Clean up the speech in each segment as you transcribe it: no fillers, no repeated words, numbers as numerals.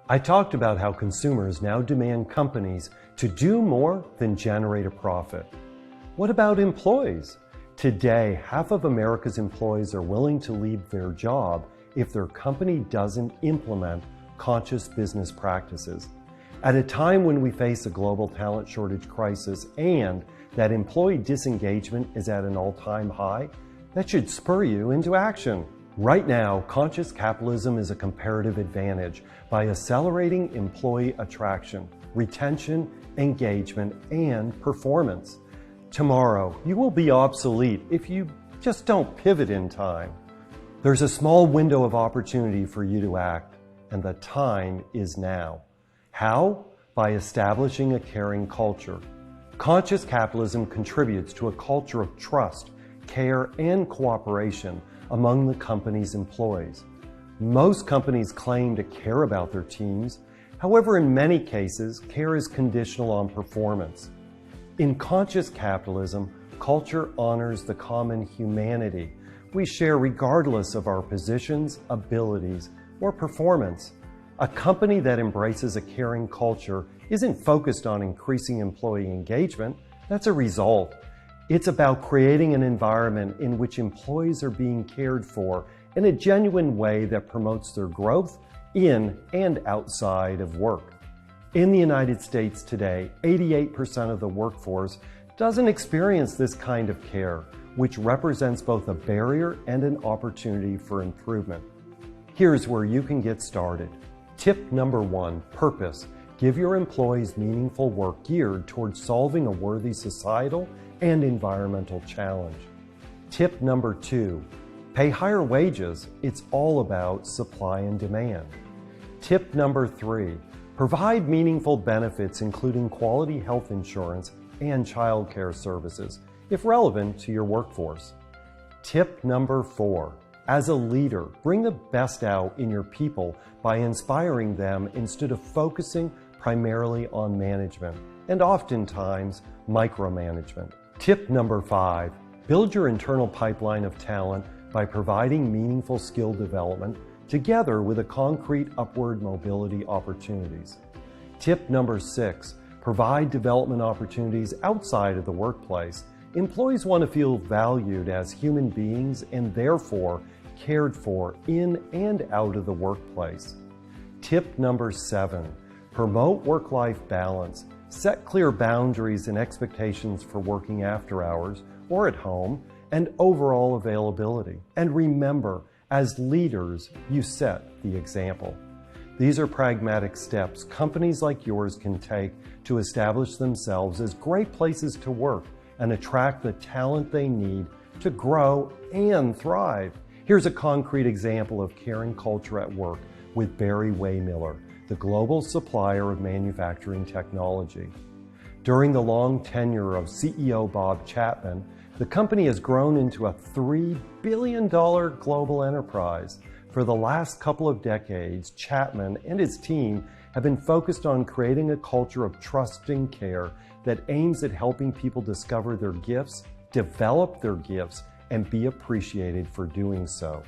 I talked about how consumers now demand companies to do more than generate a profit. What about employees? Today, half of America's employees are willing to leave their job if their company doesn't implement conscious business practices. At a time when we face a global talent shortage crisis and that employee disengagement is at an all-time high, that should spur you into action. Right now, conscious capitalism is a comparative advantage by accelerating employee attraction, retention, engagement, and performance. Tomorrow, you will be obsolete if you just don't pivot in time. There's a small window of opportunity for you to act, and the time is now. How? By establishing a caring culture. Conscious capitalism contributes to a culture of trust, care, and cooperation among the company's employees. Most companies claim to care about their teams. However, in many cases, care is conditional on performance. In conscious capitalism, culture honors the common humanity we share regardless of our positions, abilities, or performance. A company that embraces a caring culture isn't focused on increasing employee engagement. That's a result. It's about creating an environment in which employees are being cared for in a genuine way that promotes their growth in and outside of work. In the United States today, 88% of the workforce doesn't experience this kind of care, which represents both a barrier and an opportunity for improvement. Here's where you can get started. Tip number 1, purpose. Give your employees meaningful work geared towards solving a worthy societal and environmental challenge. Tip number 2, pay higher wages. It's all about supply and demand. Tip number 3, provide meaningful benefits including quality health insurance and childcare services, if relevant to your workforce. Tip number 4, as a leader, bring the best out in your people by inspiring them instead of focusing primarily on management and oftentimes micromanagement. Tip number 5, build your internal pipeline of talent by providing meaningful skill development together with a concrete upward mobility opportunities. Tip number 6, provide development opportunities outside of the workplace. Employees want to feel valued as human beings and therefore cared for in and out of the workplace. Tip number 7, promote work-life balance. Set clear boundaries and expectations for working after hours or at home and overall availability. And remember, as leaders, you set the example. These are pragmatic steps companies like yours can take to establish themselves as great places to work and attract the talent they need to grow and thrive. Here's a concrete example of caring culture at work with Barry Waymiller, the global supplier of manufacturing technology. During the long tenure of CEO Bob Chapman, the company has grown into a $3 billion global enterprise. For the last couple of decades, Chapman and his team have been focused on creating a culture of trust and care that aims at helping people discover their gifts, develop their gifts, and be appreciated for doing so.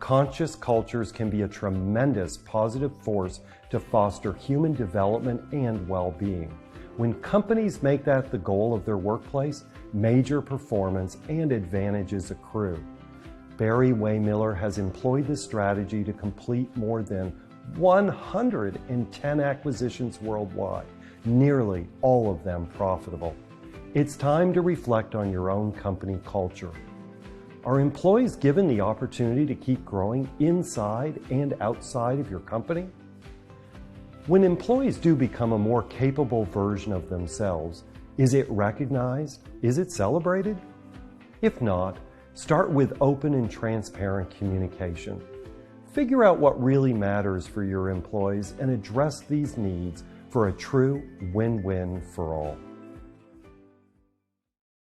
Conscious cultures can be a tremendous positive force to foster human development and well-being. When companies make that the goal of their workplace, major performance and advantages accrue. Barry Waymiller has employed this strategy to complete more than 110 acquisitions worldwide, nearly all of them profitable. It's time to reflect on your own company culture. Are employees given the opportunity to keep growing inside and outside of your company? When employees do become a more capable version of themselves, is it recognized? Is it celebrated? If not, start with open and transparent communication. Figure out what really matters for your employees and address these needs for a true win-win for all.